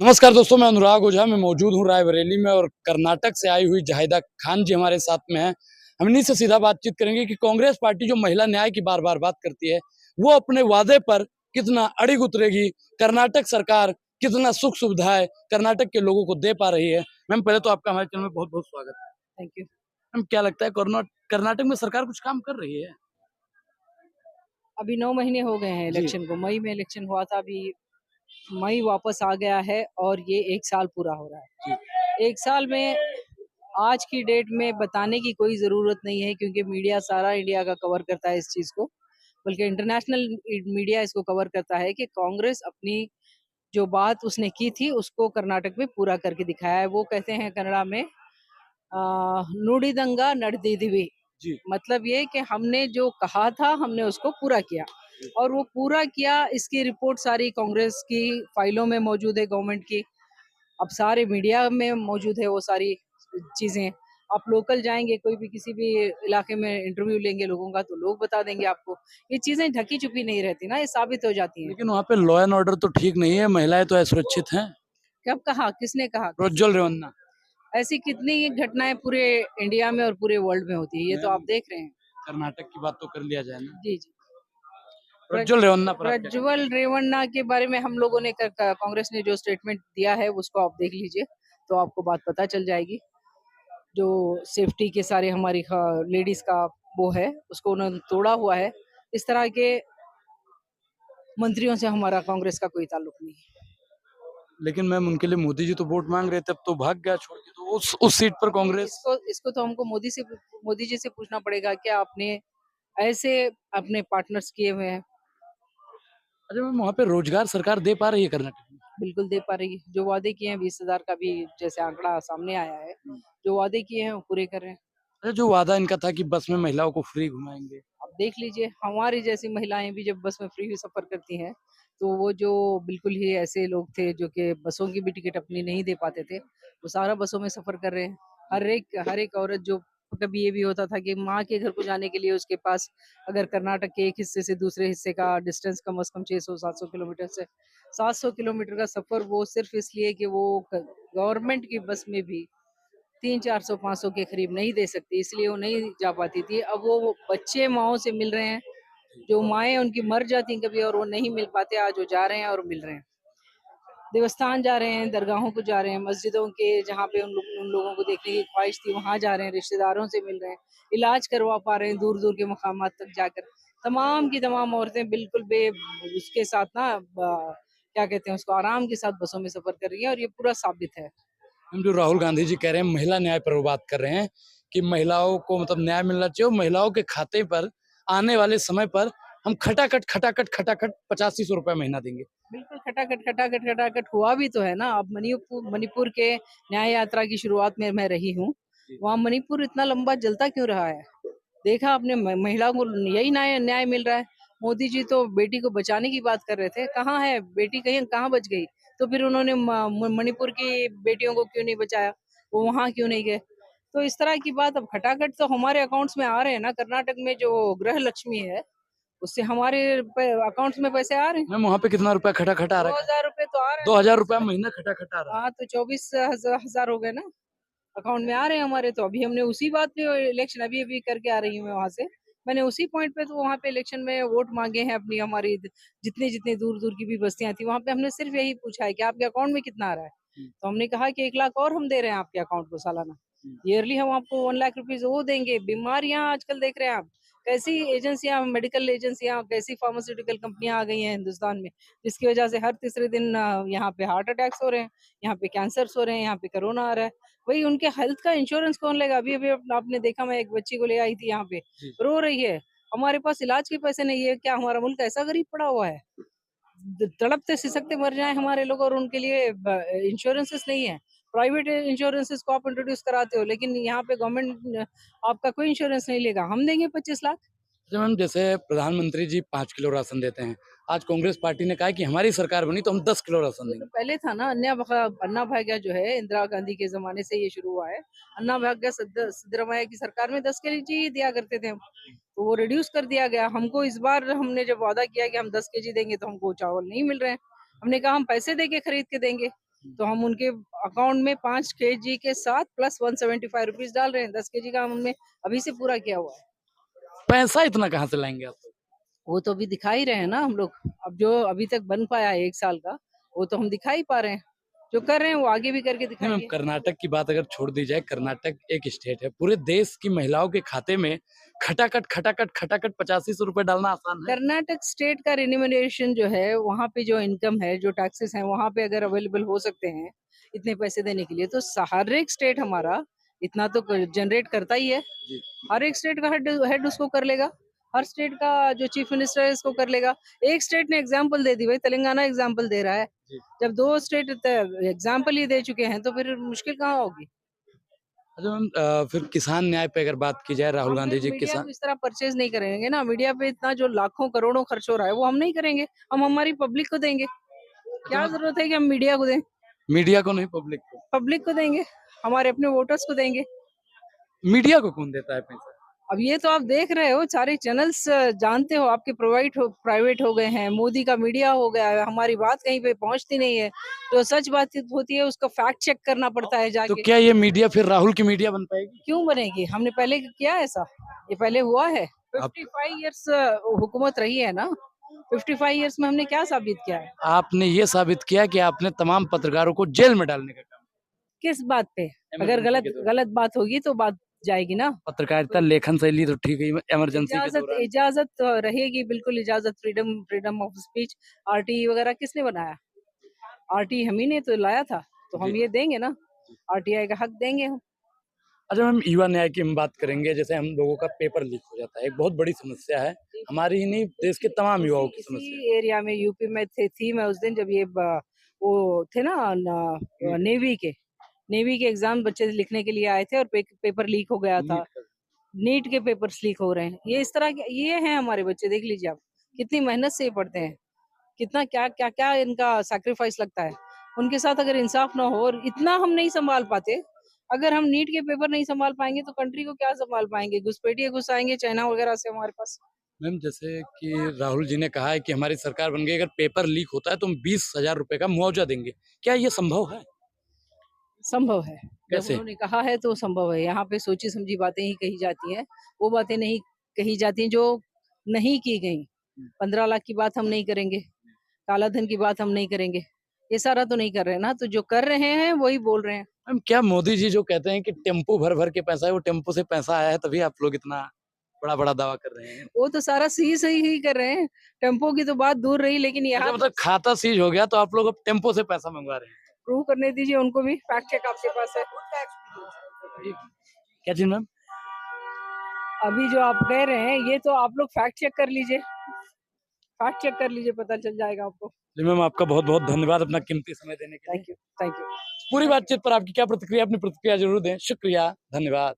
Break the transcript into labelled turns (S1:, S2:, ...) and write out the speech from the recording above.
S1: नमस्कार दोस्तों, मैं अनुराग ओझा। मैं मौजूद हूँ रायबरेली में और कर्नाटक से आई हुई जाहिदा खान जी हमारे साथ में हैं। हम इन्हीं से सीधा बातचीत करेंगे कि कांग्रेस पार्टी जो महिला न्याय की बार-बार बात करती है, वो अपने वादे पर कितना अड़िग उतरेगी। कर्नाटक सरकार कितना सुख-सुविधाएँ कर्नाटक के लोगों को दे पा रही है। मैम, पहले तो आपका हमारे चैनल में बहुत-बहुत स्वागत है।
S2: Thank you.
S1: मैम, क्या लगता है कर्नाटक में सरकार कुछ काम कर रही है?
S2: अभी 9 महीने हो गए हैं
S1: जी,
S2: इलेक्शन को। मई में इलेक्शन हुआ था, अभी मई वापस आ गया है और ये 1 साल पूरा हो रहा
S1: जी,
S2: है। 1 साल में आज की डेट में बताने की कोई ज़रूरत नहीं है, क्योंकि मीडिया सारा इंडिया का कवर करता है इस चीज़ को। बल्कि इंटरनेशनल मीडिया इसको कवर करता है कि कांग्रेस अपनी जो बात उसने की थी उसको कर्नाटक में पूरा करके दिखाया है। वो कहते हैं कन्नड़ा में नुडिदंगा नड्दिदिವಿ।
S1: जी,
S2: मतलब ये कि हमने जो कहा था हमने उसको पूरा किया और वो पूरा किया। इसकी रिपोर्ट सारी कांग्रेस की फाइलों में मौजूद है, गवर्नमेंट की। अब सारे मीडिया में मौजूद है वो सारी चीजें। आप लोकल जाएंगे, कोई भी किसी भी इलाके में इंटरव्यू लेंगे लोगों का, तो लोग बता देंगे आपको। ये चीजें ढकी छुपी नहीं रहती ना, ये साबित हो जाती हैं।
S1: लेकिन वहाँ पे लॉ एंड ऑर्डर तो ठीक नहीं है, महिलाएँ तो असुरक्षित हैं।
S2: कब कहा, किसने कहा?
S1: प्रोज्वल रेवन्ना।
S2: ऐसी कितनी घटनाएं पूरे इंडिया में और पूरे वर्ल्ड में होती है, ये तो
S1: मैम,
S2: आप देख रहे हैं।
S1: कर्नाटक की बात तो कर लिया जाए ना।
S2: जी जी।
S1: प्रज्वल रेवन्ना पर आप क्या कहना
S2: प्रज्वल रेवन्ना के बारे में हम लोगों ने कांग्रेस ने जो स्टेटमेंट दिया है उसको आप देख लीजिए, तो आपको बात पता चल जाएगी। जो सेफ्टी के सारे हमारी लेडीज का वो है, उसको उन्होंने तोड़ा हुआ है। इस तरह के मंत्रियों से हमारा कांग्रेस का कोई ताल्लुक नहीं है।
S1: लेकिन मैम, उनके लिए मोदी जी तो वोट मांग रहे थे, अब तो भाग गया छोड़ के, तो उस सीट पर कांग्रेस।
S2: इसको इसको तो हमको मोदी जी से पूछना पड़ेगा, क्या आपने ऐसे अपने पार्टनर्स किए हुए हैं?
S1: अच्छा मैम, वहाँ पे रोजगार सरकार दे पा रही है कर्नाटक में?
S2: बिल्कुल दे पा रही है। जो वादे किए हैं 20,000 का भी जैसे आंकड़ा सामने आया है, जो वादे किए हैं वो पूरे कर रहे हैं।
S1: अच्छा, जो वादा इनका था कि बस में महिलाओं को फ्री घुमाएंगे।
S2: अब देख लीजिए, हमारी जैसी महिलाएं भी जब बस में फ्री सफर करती हैं, तो वो जो बिल्कुल ही ऐसे लोग थे जो कि बसों की भी टिकट अपनी नहीं दे पाते थे, वो सारा बसों में सफर कर रहे हैं। हर एक औरत जो, कभी ये भी होता था कि माँ के घर को जाने के लिए उसके पास अगर कर्नाटक के एक हिस्से से दूसरे हिस्से का डिस्टेंस कम से कम 600-700 किलोमीटर से 700 किलोमीटर का सफर, वो सिर्फ इसलिए कि वो गवर्नमेंट की बस में भी 300-400-500 के करीब नहीं दे सकती, इसलिए वो नहीं जा पाती थी। अब वो बच्चे माँओं से मिल रहे हैं, जो माएँ उनकी मर जाती कभी और वो नहीं मिल पाते, आज वो जा रहे हैं और मिल रहे हैं। देवस्थान जा रहे हैं, दरगाहों को जा रहे हैं, मस्जिदों के जहाँ पे उन लोगों को देखने की ख्वाहिश थी वहाँ जा रहे हैं, रिश्तेदारों से मिल रहे हैं, इलाज करवा पा रहे हैं दूर-दूर के मकामात तक जाकर। तमाम की तमाम औरतें बिल्कुल उसके साथ ना क्या कहते हैं उसको, आराम के साथ बसों में सफ़र कर रही हैं और ये पूरा साबित है।
S1: हम जो राहुल गांधी जी कह रहे हैं महिला न्याय पर वो बात कर रहे हैं कि महिलाओं को मतलब न्याय मिलना चाहिए और महिलाओं के खाते पर आने वाले समय पर हम खटाखट खटाखट खटाखट 8500 रुपए महीना देंगे।
S2: बिल्कुल, खटाखट हुआ भी तो है ना। अब मणिपुर के न्याय यात्रा की शुरुआत में मैं रही हूँ। वहाँ मणिपुर इतना लंबा जलता क्यों रहा है? देखा आपने, महिलाओं को यही न्याय न्याय मिल रहा है। मोदी जी तो बेटी को बचाने की बात कर रहे थे, कहाँ है बेटी, कहीं कहाँ बच गई? तो फिर उन्होंने मणिपुर की बेटियों को क्यों नहीं बचाया? वो वहाँ क्यों नहीं गए? तो इस तरह की बात, अब खटाखट तो हमारे अकाउंट्स में आ रहे हैं ना। कर्नाटक में जो गृह लक्ष्मी है, उससे हमारे अकाउंट्स में पैसे आ रहे हैं।
S1: मैम, वहाँ पे कितना रुपया खटाखट आ रहा है?
S2: 2,000 रुपए तो आ रहे हैं।
S1: 2000 रुपया महीना खटाखट आ रहा है।
S2: हाँ, तो 24,000 हो गए ना, अकाउंट में आ रहे हैं हमारे। तो अभी हमने उसी बात पे इलेक्शन अभी अभी करके आ रही हूँ मैं वहां से। मैंने उसी पॉइंट पे तो वहां पे इलेक्शन में वोट मांगे हैं अपनी, हमारी जितनी जितनी दूर दूर की भी बस्तियां थी वहां पे हमने सिर्फ यही पूछा है कि आपके अकाउंट में कितना आ रहा है। तो हमने कहा कि 1 लाख और हम दे रहे हैं आपके अकाउंट को सालाना। ईयरली हम आपको 1 लाख रुपीज वो देंगे। बीमारियां आजकल देख रहे हैं आप, कैसी एजेंसियां, मेडिकल एजेंसियां, कैसी फार्मास्यूटिकल कंपनियां आ गई हैं हिंदुस्तान में, जिसकी वजह से हर तीसरे दिन यहाँ पे हार्ट अटैक्स हो रहे हैं, यहाँ पे कैंसर्स हो रहे हैं, यहाँ पे कोरोना आ रहा है। वही उनके हेल्थ का इंश्योरेंस कौन लेगा? अभी अभी आपने देखा, मैं एक बच्ची को ले आई थी यहाँ पे,
S1: जी।
S2: रो रही है, हमारे पास इलाज के पैसे नहीं है। क्या हमारा मुल्क ऐसा गरीब पड़ा हुआ है? तड़पते सिसकते मर जाएं हमारे लोग और उनके लिए इंश्योरेंसेस नहीं है। प्राइवेट इंश्योरेंसेस को आप इंट्रोड्यूस कराते हो, लेकिन यहाँ पे गवर्नमेंट आपका कोई इंश्योरेंस नहीं लेगा। हम देंगे 25 लाख।
S1: अच्छा मैम, जैसे प्रधानमंत्री जी 5 किलो राशन देते हैं, आज कांग्रेस पार्टी ने कहा है कि हमारी सरकार बनी तो हम 10 किलो राशन
S2: ये तो
S1: देंगे।
S2: पहले था ना। अन्ना भाग्य जो है, इंदिरा गांधी के जमाने से ये शुरू हुआ है। अन्ना भाग्य सिद्धरामैया की सरकार में 10 केजी ही दिया करते थे हम, तो वो रिड्यूस कर दिया गया। हमको इस बार हमने जब वादा किया कि हम 10 केजी देंगे, तो हमको चावल नहीं मिल रहे हैं। हमने कहा हम पैसे दे के खरीद के देंगे। तो हम उनके अकाउंट में 5 केजी के साथ प्लस 175 रुपीज डाल रहे हैं। 10 केजी का हमने अभी से पूरा किया हुआ है।
S1: पैसा इतना कहाँ से लाएंगे आप?
S2: वो तो अभी दिखा ही रहे हैं ना हम लोग। अब जो अभी तक बन पाया है 1 साल का, वो तो हम दिखा ही पा रहे हैं। जो कर रहे हैं वो आगे भी करके
S1: नहीं मैम,
S2: दिखाएंगे।
S1: कर्नाटक की बात अगर छोड़ दी जाए, कर्नाटक एक स्टेट है, पूरे देश की महिलाओं के खाते में खटाखट खटाखट खटाखट 8500 रुपए डालना आसान है?
S2: कर्नाटक स्टेट का रिन्यूमरेशन जो है, वहाँ पे जो इनकम है, जो टैक्सेस हैं, वहाँ पे अगर अवेलेबल हो सकते हैं इतने पैसे देने के लिए, तो हर एक स्टेट हमारा इतना तो जनरेट करता ही है।
S1: जी।
S2: हर एक स्टेट का हेड हेड उसको कर लेगा। हर स्टेट का जो चीफ मिनिस्टर है इसको कर लेगा। एक स्टेट ने एग्जाम्पल दे दी, भाई तेलंगाना एग्जाम्पल दे रहा है।
S1: जी।
S2: जब 2 स्टेट एग्जाम्पल ही दे चुके हैं तो फिर मुश्किल कहाँ होगी?
S1: अच्छा मैम, फिर किसान न्याय पे अगर बात की जाए, राहुल
S2: हम
S1: गांधी जी
S2: मीडिया
S1: किसान।
S2: को इस तरह परचेज नहीं करेंगे ना। मीडिया पे इतना जो लाखों करोड़ों खर्च हो रहा है वो हम नहीं करेंगे। हम हमारी पब्लिक को देंगे।
S1: अच्छा
S2: क्या
S1: मैम,
S2: जरूरत है कि हम मीडिया को दें?
S1: मीडिया को नहीं, पब्लिक को।
S2: पब्लिक को देंगे, हमारे अपने वोटर्स को देंगे।
S1: मीडिया को कौन देता है पैसा?
S2: अब ये तो आप देख रहे हो, सारे चैनल्स जानते हो आपके प्राइवेट हो गए हैं। मोदी का मीडिया हो गया है। हमारी बात कहीं पे पहुंचती नहीं है। जो सच बात होती है उसको फैक्ट चेक करना पड़ता है
S1: तो
S2: जाके।
S1: क्या ये मीडिया फिर राहुल की मीडिया बन पाएगी?
S2: क्यों बनेगी? हमने पहले किया ऐसा? ये पहले हुआ है?
S1: आप
S2: 55 इयर्स हुकूमत रही है ना। 55 इयर्स में हमने क्या साबित किया है?
S1: आपने ये साबित किया कि आपने तमाम पत्रकारों को जेल में डालने का काम
S2: किस बात पे? अगर
S1: इमरजेंसी
S2: गलत
S1: के दौरान।
S2: गलत बात होगी तो बात जाएगी ना।
S1: पत्रकारिता लेखन शैली तो ठीक है, इमरजेंसी के
S2: इजाजत
S1: दौरान।
S2: इजाजत रहेगी, बिल्कुल इजाजत। Freedom freedom of speech. RTE वगैरह किसने बनाया? आरटीई हम ही ने तो लाया था। तो
S1: जी।
S2: हम ये देंगे ना, आरटीआई का हक देंगे हम।
S1: अच्छा मैम, युवा न्याय की हम बात करेंगे। जैसे हम लोगों का पेपर लीक हो जाता है, एक बहुत बड़ी समस्या है, हमारी ही नहीं देश के तमाम युवाओं की समस्या
S2: इसी एरिया में यूपी में थी मैं उस दिन, जब ये वो थे ना
S1: है।
S2: नेवी के एग्जाम बच्चे लिखने के लिए आए थे और पेपर लीक हो गया था।
S1: नीट का।
S2: नीट के पेपर्स लीक हो रहे हैं। ये इस तरह के ये हैं हमारे बच्चे। देख लीजिए आप, कितनी मेहनत से ये पढ़ते हैं। कितना क्या क्या क्या इनका सैक्रिफाइस लगता है। उनके साथ अगर इंसाफ ना हो और इतना हम नहीं संभाल पाते, अगर हम नीट के पेपर नहीं संभाल पाएंगे तो कंट्री को क्या संभाल पाएंगे? घुसपैठिए घुस आएंगे चाइना वगैरह से हमारे पास।
S1: मैम, जैसे कि राहुल जी ने कहा है कि हमारी सरकार बन गई, अगर पेपर लीक होता है तो हम 20,000 रुपए का मुआवजा देंगे। क्या ये संभव है?
S2: संभव है। जब
S1: कैसे?
S2: उन्होंने कहा है तो संभव है। यहाँ पे सोची समझी बातें ही कही जाती हैं। वो बातें नहीं कही जाती हैं जो नहीं की गई। 15 लाख की बात हम नहीं करेंगे। काला धन की बात हम नहीं करेंगे। ये सारा तो नहीं कर रहे हैं ना। तो जो कर रहे हैं वही बोल रहे हैं।
S1: मैम, क्या मोदी जी जो कहते हैं कि टेम्पो भर भर के पैसा है, वो टेम्पो से पैसा आया है तभी आप लोग इतना बड़ा बड़ा दावा कर रहे हैं?
S2: वो तो सारा सही सही ही कर रहे हैं। टेम्पो की तो बात दूर रही, लेकिन
S1: अच्छा
S2: यहाँ
S1: मतलब खाता सीज हो गया तो आप लोग अब टेम्पो से पैसा मंगवा रहे हैं?
S2: प्रूव करने दीजिए उनको भी। फैक्ट चेक आपके पास है।
S1: क्या चीज मैम?
S2: अभी जो आप कह रहे हैं ये तो आप लोग फैक्ट चेक कर लीजिए। फैक्ट चेक कर लीजिए, पता चल जाएगा आपको।
S1: जी मैम, आपका बहुत बहुत धन्यवाद अपना कीमती समय देने के लिए।
S2: Thank you. Thank you.
S1: पूरी बातचीत पर आपकी क्या प्रतिक्रिया, अपनी प्रतिक्रिया जरूर दें। शुक्रिया, धन्यवाद।